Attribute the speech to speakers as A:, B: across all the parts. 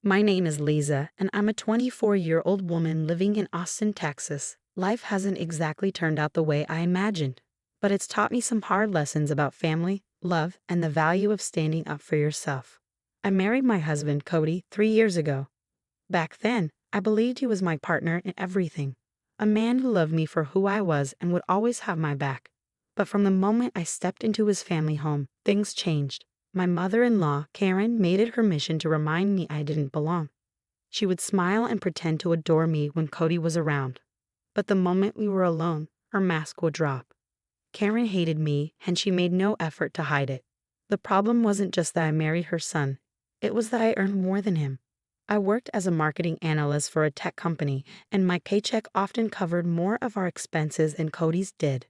A: My name is Lisa, and I'm a 24-year-old woman living in Austin, Texas. Life hasn't exactly turned out the way I imagined, but it's taught me some hard lessons about family, love, and the value of standing up for yourself. I married my husband, Cody, 3 years ago. Back then, I believed he was my partner in everything, a man who loved me for who I was and would always have my back. But from the moment I stepped into his family home, things changed. My mother-in-law, Karen, made it her mission to remind me I didn't belong. She would smile and pretend to adore me when Cody was around. But the moment we were alone, her mask would drop. Karen hated me, and she made no effort to hide it. The problem wasn't just that I married her son. It was that I earned more than him. I worked as a marketing analyst for a tech company, and my paycheck often covered more of our expenses than Cody's did.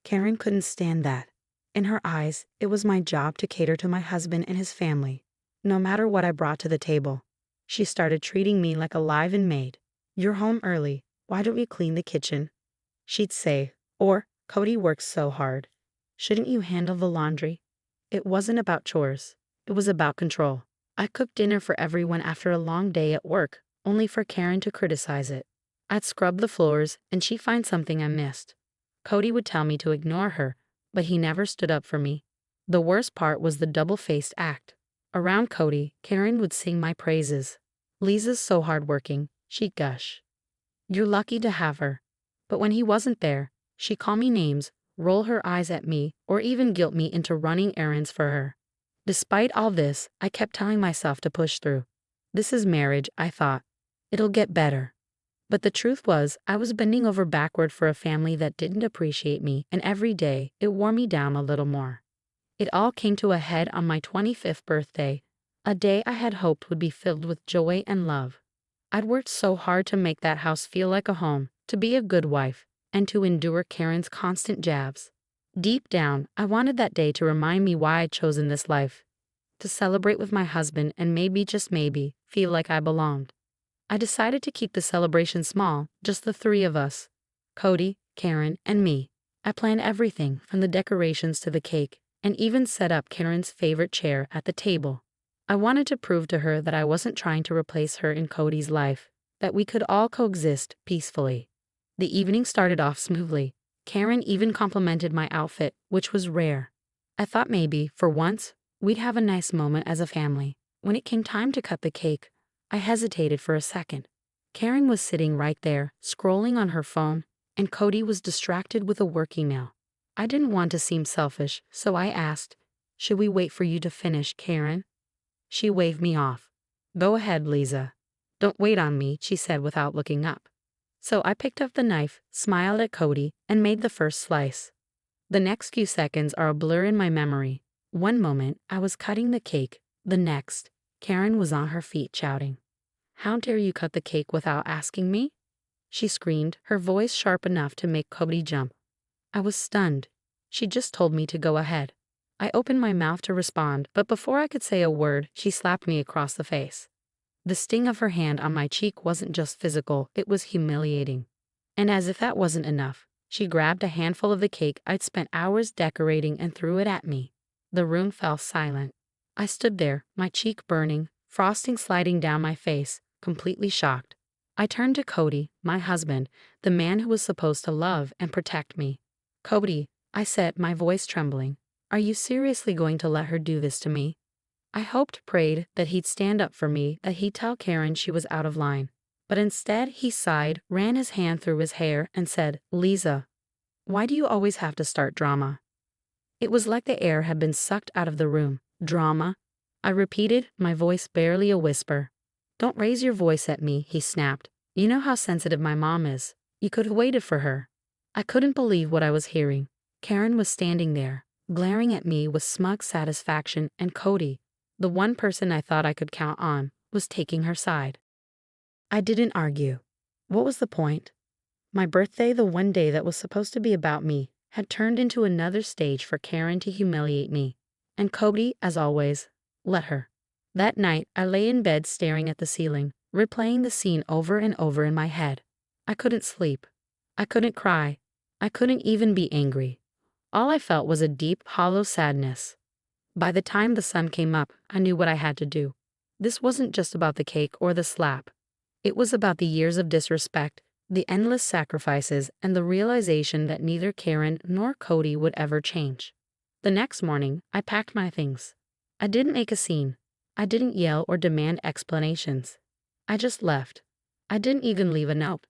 A: Karen couldn't stand that. In her eyes, it was my job to cater to my husband and his family, no matter what I brought to the table. She started treating me like a live-in maid. "You're home early. Why don't you clean the kitchen?" she'd say. Or, "Cody works so hard. Shouldn't you handle the laundry?" It wasn't about chores. It was about control. I cooked dinner for everyone after a long day at work, only for Karen to criticize it. I'd scrub the floors, and she'd find something I missed. Cody would tell me to ignore her, but he never stood up for me. The worst part was the double-faced act. Around Cody, Karen would sing my praises. "Lisa's so hardworking," she'd gush. "You're lucky to have her." But when he wasn't there, she'd call me names, roll her eyes at me, or even guilt me into running errands for her. Despite all this, I kept telling myself to push through. This is marriage, I thought. It'll get better. But the truth was, I was bending over backward for a family that didn't appreciate me, and every day, it wore me down a little more. It all came to a head on my 25th birthday, a day I had hoped would be filled with joy and love. I'd worked so hard to make that house feel like a home, to be a good wife, and to endure Karen's constant jabs. Deep down, I wanted that day to remind me why I'd chosen this life. To celebrate with my husband and maybe, just maybe, feel like I belonged. I decided to keep the celebration small, just the three of us. Cody, Karen, and me. I planned everything from the decorations to the cake, and even set up Karen's favorite chair at the table. I wanted to prove to her that I wasn't trying to replace her in Cody's life, that we could all coexist peacefully. The evening started off smoothly. Karen even complimented my outfit, which was rare. I thought maybe, for once, we'd have a nice moment as a family. When it came time to cut the cake, I hesitated for a second. Karen was sitting right there, scrolling on her phone, and Cody was distracted with a work email. I didn't want to seem selfish, so I asked, "Should we wait for you to finish, Karen?" She waved me off. "Go ahead, Lisa. Don't wait on me," she said without looking up. So I picked up the knife, smiled at Cody, and made the first slice. The next few seconds are a blur in my memory. One moment, I was cutting the cake. The next, Karen was on her feet shouting, "How dare you cut the cake without asking me?" she screamed, her voice sharp enough to make Cody jump. I was stunned. She just told me to go ahead. I opened my mouth to respond, but before I could say a word, she slapped me across the face. The sting of her hand on my cheek wasn't just physical, it was humiliating. And as if that wasn't enough, she grabbed a handful of the cake I'd spent hours decorating and threw it at me. The room fell silent. I stood there, my cheek burning, frosting sliding down my face, completely shocked. I turned to Cody, my husband, the man who was supposed to love and protect me. "Cody," I said, my voice trembling, "are you seriously going to let her do this to me?" I hoped, prayed, that he'd stand up for me, that he'd tell Karen she was out of line. But instead, he sighed, ran his hand through his hair, and said, "Lisa, why do you always have to start drama?" It was like the air had been sucked out of the room. "Drama?" I repeated, my voice barely a whisper. "Don't raise your voice at me," he snapped. "You know how sensitive my mom is. You could have waited for her." I couldn't believe what I was hearing. Karen was standing there, glaring at me with smug satisfaction, and Cody, the one person I thought I could count on, was taking her side. I didn't argue. What was the point? My birthday, the one day that was supposed to be about me, had turned into another stage for Karen to humiliate me. And Cody, as always, let her. That night, I lay in bed staring at the ceiling, replaying the scene over and over in my head. I couldn't sleep. I couldn't cry. I couldn't even be angry. All I felt was a deep, hollow sadness. By the time the sun came up, I knew what I had to do. This wasn't just about the cake or the slap. It was about the years of disrespect, the endless sacrifices, and the realization that neither Karen nor Cody would ever change. The next morning, I packed my things. I didn't make a scene. I didn't yell or demand explanations. I just left. I didn't even leave a note.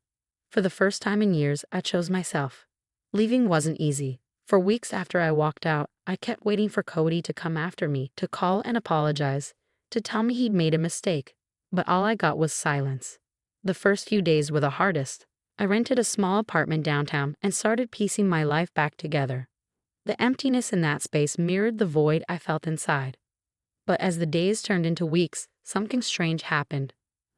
A: For the first time in years, I chose myself. Leaving wasn't easy. For weeks after I walked out, I kept waiting for Cody to come after me, to call and apologize, to tell me he'd made a mistake. But all I got was silence. The first few days were the hardest. I rented a small apartment downtown and started piecing my life back together. The emptiness in that space mirrored the void I felt inside. But as the days turned into weeks, something strange happened.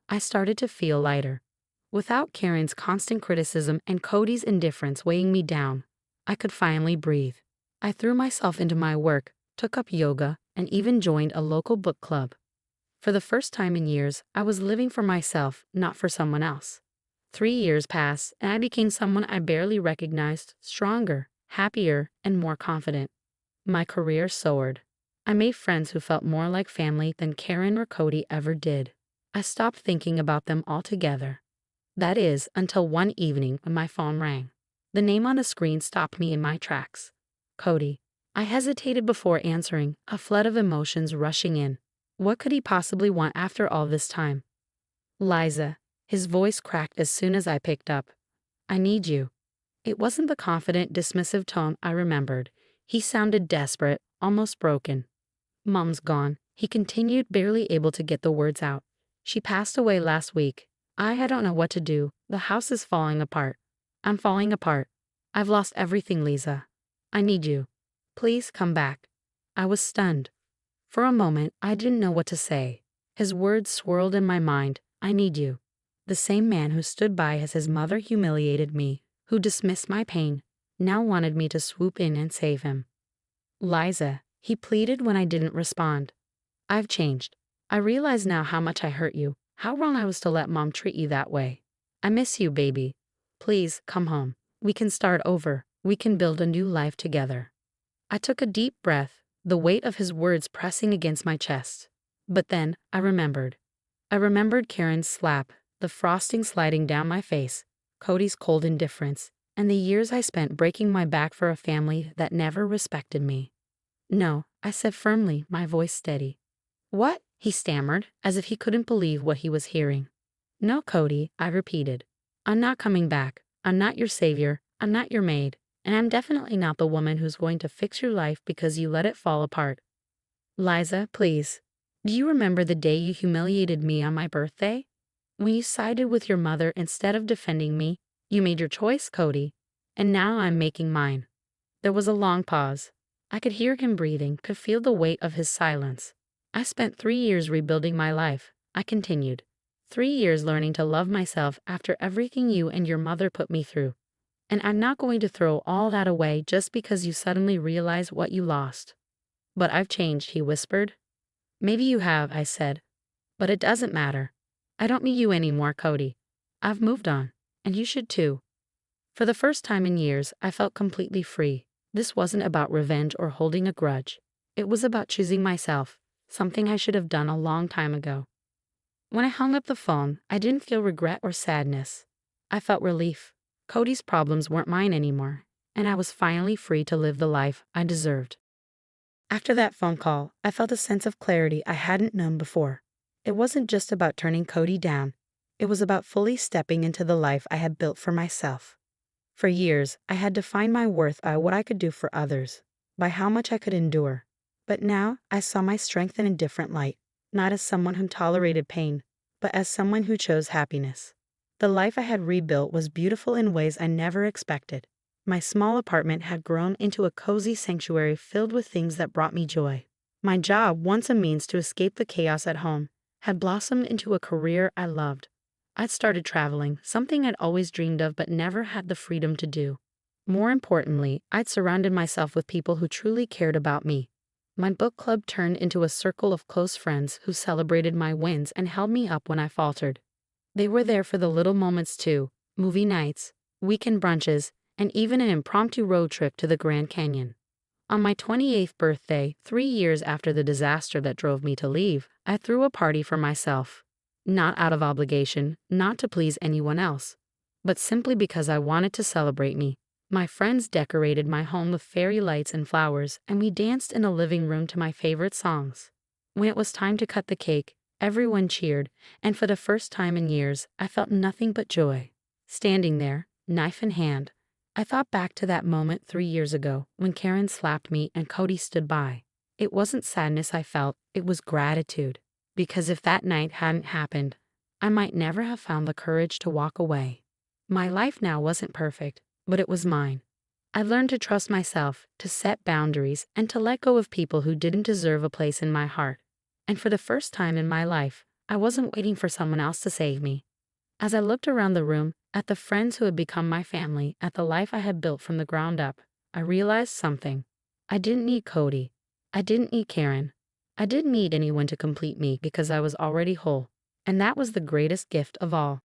A: I started to feel lighter. Without Karen's constant criticism and Cody's indifference weighing me down, I could finally breathe. I threw myself into my work, took up yoga, and even joined a local book club. For the first time in years, I was living for myself, not for someone else. 3 years passed, and I became someone I barely recognized, stronger, happier, and more confident. My career soared. I made friends who felt more like family than Karen or Cody ever did. I stopped thinking about them altogether. That is, until one evening when my phone rang. The name on the screen stopped me in my tracks. Cody. I hesitated before answering, a flood of emotions rushing in. What could he possibly want after all this time? Liza. His voice cracked as soon as I picked up. I need you. It wasn't the confident, dismissive tone I remembered. He sounded desperate, almost broken. Mom's gone, he continued, barely able to get the words out. She passed away last week. I don't know what to do. The house is falling apart. I'm falling apart. I've lost everything, Lisa. I need you. Please come back. I was stunned. For a moment, I didn't know what to say. His words swirled in my mind. I need you. The same man who stood by as his mother humiliated me, who dismissed my pain, now wanted me to swoop in and save him. Liza, he pleaded when I didn't respond. I've changed. I realize now how much I hurt you, how wrong I was to let Mom treat you that way. I miss you, baby. Please, come home. We can start over. We can build a new life together. I took a deep breath, the weight of his words pressing against my chest. But then, I remembered. I remembered Karen's slap, the frosting sliding down my face, Cody's cold indifference, and the years I spent breaking my back for a family that never respected me. No, I said firmly, my voice steady. What? He stammered, as if he couldn't believe what he was hearing. No, Cody, I repeated. I'm not coming back. I'm not your savior. I'm not your maid. And I'm definitely not the woman who's going to fix your life because you let it fall apart. Liza, please. Do you remember the day you humiliated me on my birthday? When you sided with your mother instead of defending me, you made your choice, Cody. And now I'm making mine. There was a long pause. I could hear him breathing, could feel the weight of his silence. I spent 3 years rebuilding my life, I continued. 3 years learning to love myself after everything you and your mother put me through. And I'm not going to throw all that away just because you suddenly realize what you lost. But I've changed, he whispered. Maybe you have, I said. But it doesn't matter. I don't need you anymore, Cody. I've moved on, and you should too. For the first time in years, I felt completely free. This wasn't about revenge or holding a grudge. It was about choosing myself, something I should have done a long time ago. When I hung up the phone, I didn't feel regret or sadness. I felt relief. Cody's problems weren't mine anymore, and I was finally free to live the life I deserved. After that phone call, I felt a sense of clarity I hadn't known before. It wasn't just about turning Cody down. It was about fully stepping into the life I had built for myself. For years, I had defined my worth by what I could do for others, by how much I could endure. But now, I saw my strength in a different light, not as someone who tolerated pain, but as someone who chose happiness. The life I had rebuilt was beautiful in ways I never expected. My small apartment had grown into a cozy sanctuary filled with things that brought me joy. My job, once a means to escape the chaos at home, had blossomed into a career I loved. I'd started traveling, something I'd always dreamed of but never had the freedom to do. More importantly, I'd surrounded myself with people who truly cared about me. My book club turned into a circle of close friends who celebrated my wins and held me up when I faltered. They were there for the little moments too, movie nights, weekend brunches, and even an impromptu road trip to the Grand Canyon. On my 28th birthday, 3 years after the disaster that drove me to leave, I threw a party for myself. Not out of obligation, not to please anyone else, but simply because I wanted to celebrate me. My friends decorated my home with fairy lights and flowers, and we danced in the living room to my favorite songs. When it was time to cut the cake, everyone cheered, and for the first time in years, I felt nothing but joy. Standing there, knife in hand, I thought back to that moment 3 years ago when Karen slapped me and Cody stood by. It wasn't sadness I felt, it was gratitude. Because if that night hadn't happened, I might never have found the courage to walk away. My life now wasn't perfect, but it was mine. I learned to trust myself, to set boundaries, and to let go of people who didn't deserve a place in my heart. And for the first time in my life, I wasn't waiting for someone else to save me. As I looked around the room, at the friends who had become my family, at the life I had built from the ground up, I realized something. I didn't need Cody. I didn't need Karen. I didn't need anyone to complete me because I was already whole. And that was the greatest gift of all.